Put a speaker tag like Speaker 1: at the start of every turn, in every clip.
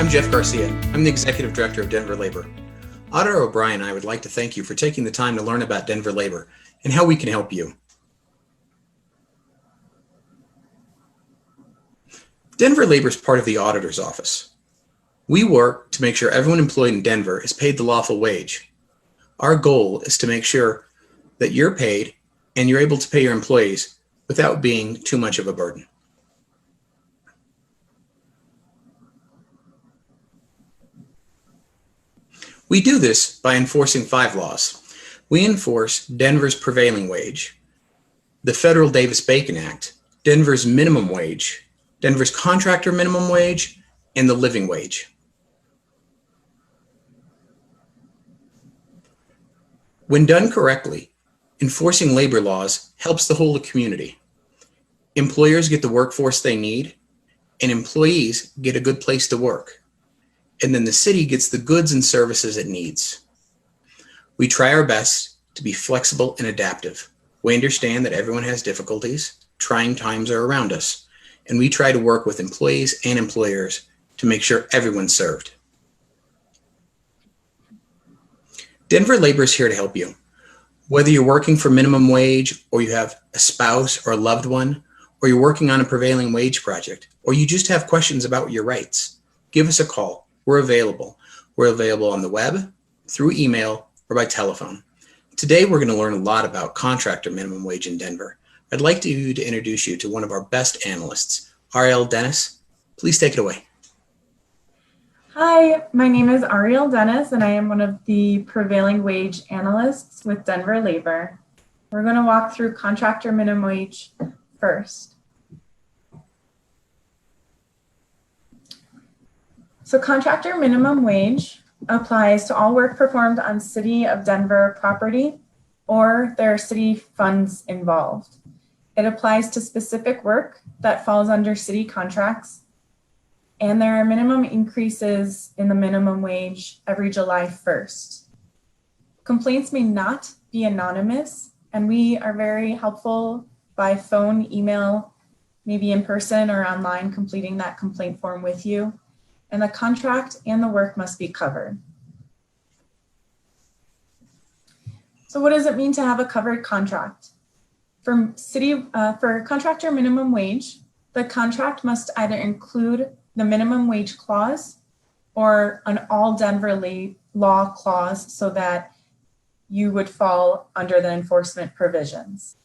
Speaker 1: I'm Jeff Garcia. I'm the Executive Director of Denver Labor. Auditor O'Brien and I would like to thank you for taking the time to learn about Denver Labor and how we can help you. Denver Labor is part of the Auditor's Office. We work to make sure everyone employed in Denver is paid the lawful wage. Our goal is to make sure that you're paid and you're able to pay your employees without being too much of a burden. We do this by enforcing 5 laws. We enforce Denver's prevailing wage, the federal Davis-Bacon Act, Denver's minimum wage, Denver's contractor minimum wage, and the living wage. When done correctly, enforcing labor laws helps the whole community. Employers get the workforce they need, and employees get a good place to work. And then the city gets the goods and services it needs. We try our best to be flexible and adaptive. We understand that everyone has difficulties, trying times are around us, and we try to work with employees and employers to make sure everyone's served. Denver Labor is here to help you. Whether you're working for minimum wage, or you have a spouse or a loved one, or you're working on a prevailing wage project, or you just have questions about your rights, give us a call. We're available. We're available on the web, through email, or by telephone. Today, we're going to learn a lot about contractor minimum wage in Denver. I'd like to introduce you to one of our best analysts, Ariel Dennis. Please take it away.
Speaker 2: Hi, my name is Ariel Dennis, and I am one of the prevailing wage analysts with Denver Labor. We're going to walk through contractor minimum wage first. So contractor minimum wage applies to all work performed on City of Denver property or there are city funds involved. It applies to specific work that falls under city contracts, and there are minimum increases in the minimum wage every July 1st. Complaints may not be anonymous, and we are very helpful by phone, email, maybe in person or online, completing that complaint form with you. And the contract and the work must be covered. So what does it mean to have a covered contract? For contractor minimum wage, the contract must either include the minimum wage clause or an all Denver law clause so that you would fall under the enforcement provisions.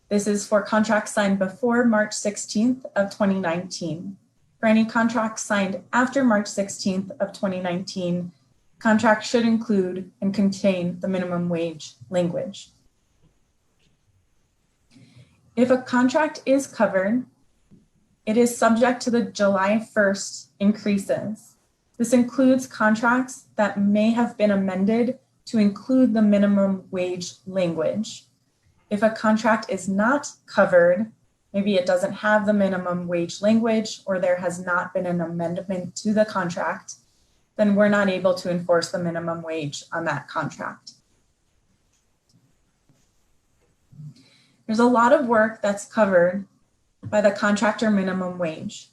Speaker 2: This is for contracts signed before March 16th of 2019. For any contracts signed after March 16th of 2019, contracts should include and contain the minimum wage language. If a contract is covered, it is subject to the July 1st increases. This includes contracts that may have been amended to include the minimum wage language. If a contract is not covered, maybe it doesn't have the minimum wage language or there has not been an amendment to the contract, then we're not able to enforce the minimum wage on that contract. There's a lot of work that's covered by the contractor minimum wage.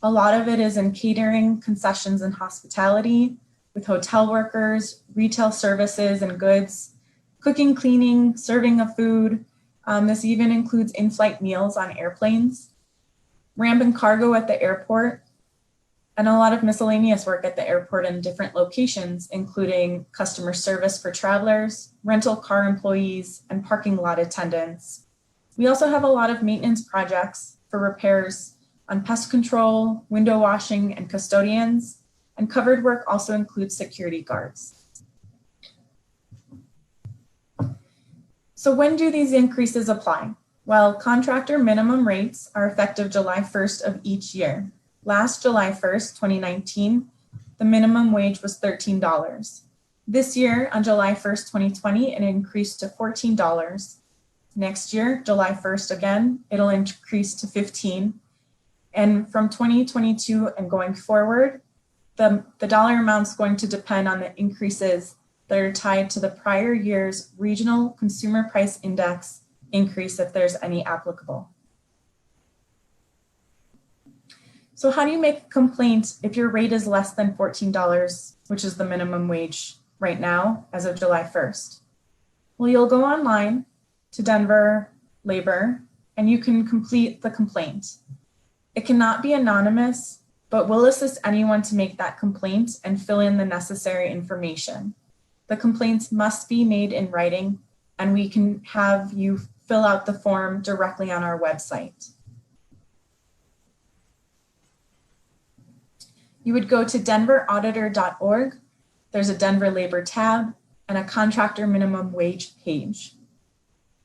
Speaker 2: A lot of it is in catering, concessions, and hospitality with hotel workers, retail services and goods, cooking, cleaning, serving of food. This even includes in-flight meals on airplanes, ramp and cargo at the airport, and a lot of miscellaneous work at the airport in different locations, including customer service for travelers, rental car employees, and parking lot attendants. We also have a lot of maintenance projects for repairs on pest control, window washing, and custodians, and covered work also includes security guards. So when do these increases apply? Well, contractor minimum rates are effective July 1st of each year. Last July 1st, 2019, the minimum wage was $13. This year, on July 1st, 2020, it increased to $14. Next year, July 1st again, it'll increase to $15. And from 2022 and going forward, the dollar amount's going to depend on the increases that are tied to the prior year's regional consumer price index increase if there's any applicable. So how do you make a complaint if your rate is less than $14, which is the minimum wage right now as of July 1st? Well, you'll go online to Denver Labor and you can complete the complaint. It cannot be anonymous, but we'll assist anyone to make that complaint and fill in the necessary information. The complaints must be made in writing, and we can have you fill out the form directly on our website. You would go to denverauditor.org. There's a Denver Labor tab and a contractor minimum wage page.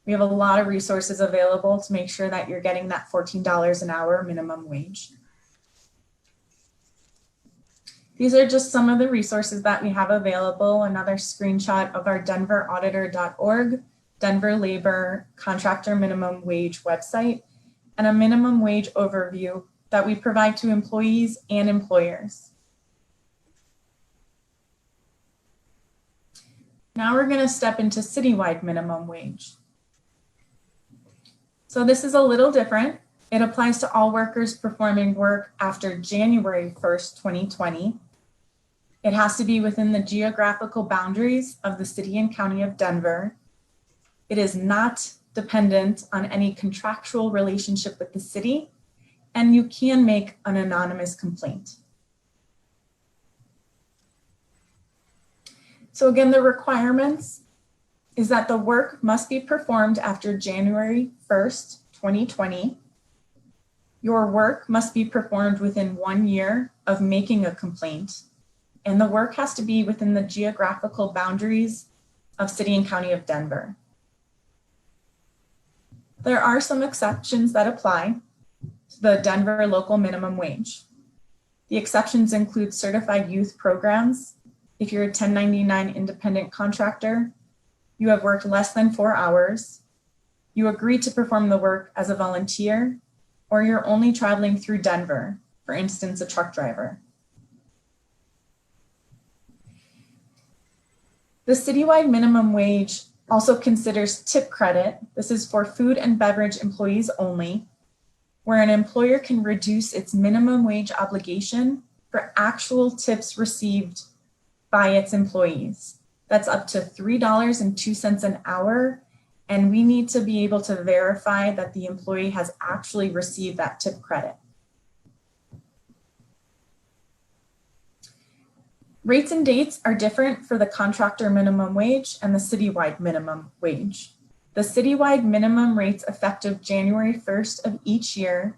Speaker 2: We have a lot of resources available to make sure that you're getting that $14 an hour minimum wage. These are just some of the resources that we have available. Another screenshot of our denverauditor.org, Denver Labor Contractor Minimum Wage website, and a minimum wage overview that we provide to employees and employers. Now we're going to step into citywide minimum wage. So this is a little different. It applies to all workers performing work after January 1st, 2020. It has to be within the geographical boundaries of the city and county of Denver. It is not dependent on any contractual relationship with the city, and you can make an anonymous complaint. So again, the requirements is that the work must be performed after January 1st, 2020. Your work must be performed within 1 year of making a complaint, and the work has to be within the geographical boundaries of city and county of Denver. There are some exceptions that apply to the Denver local minimum wage. The exceptions include certified youth programs. If you're a 1099 independent contractor, you have worked less than 4 hours, you agree to perform the work as a volunteer, or you're only traveling through Denver, for instance, a truck driver. The citywide minimum wage also considers tip credit. This is for food and beverage employees only, where an employer can reduce its minimum wage obligation for actual tips received by its employees. That's up to $3.02 an hour, and we need to be able to verify that the employee has actually received that tip credit. Rates and dates are different for the contractor minimum wage and the citywide minimum wage. The citywide minimum rates effective January 1st of each year.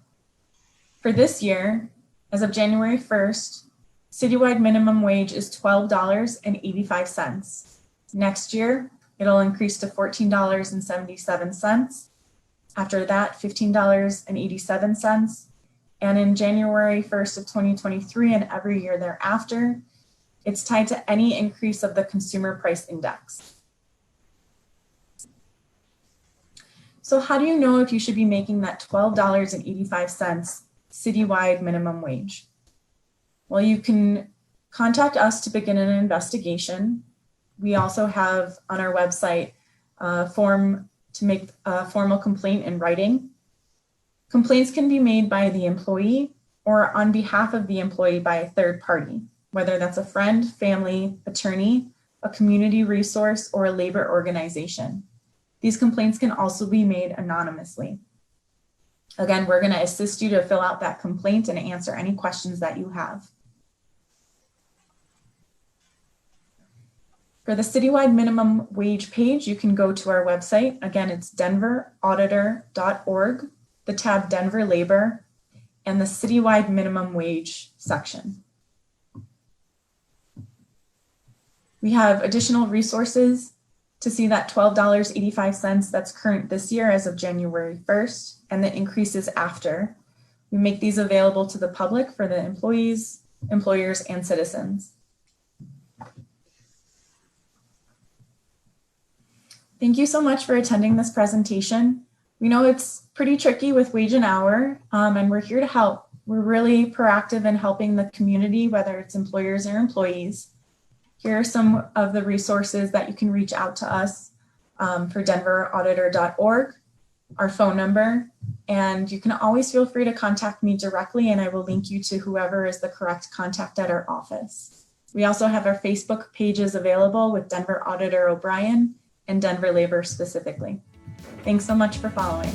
Speaker 2: For this year, as of January 1st, citywide minimum wage is $12.85. Next year, it'll increase to $14.77. After that, $15.87. And in January 1st of 2023 and every year thereafter, it's tied to any increase of the consumer price index. So how do you know if you should be making that $12.85 citywide minimum wage? Well, you can contact us to begin an investigation. We also have on our website a form to make a formal complaint in writing. Complaints can be made by the employee or on behalf of the employee by a third party, whether that's a friend, family, attorney, a community resource, or a labor organization. These complaints can also be made anonymously. Again, we're going to assist you to fill out that complaint and answer any questions that you have. For the citywide minimum wage page, you can go to our website. Again, it's denverauditor.org, the tab Denver Labor, and the citywide minimum wage section. We have additional resources to see that $12.85 that's current this year as of January 1st, and the increases after. We make these available to the public for the employees, employers, and citizens. Thank you so much for attending this presentation. We know it's pretty tricky with wage and hour, and we're here to help. We're really proactive in helping the community, whether it's employers or employees. Here are some of the resources that you can reach out to us for denverauditor.org. our phone number, and you can always feel free to contact me directly, and I will link you to whoever is the correct contact at our office. We also have our Facebook pages available with Denver Auditor O'Brien and Denver Labor specifically. Thanks so much for following.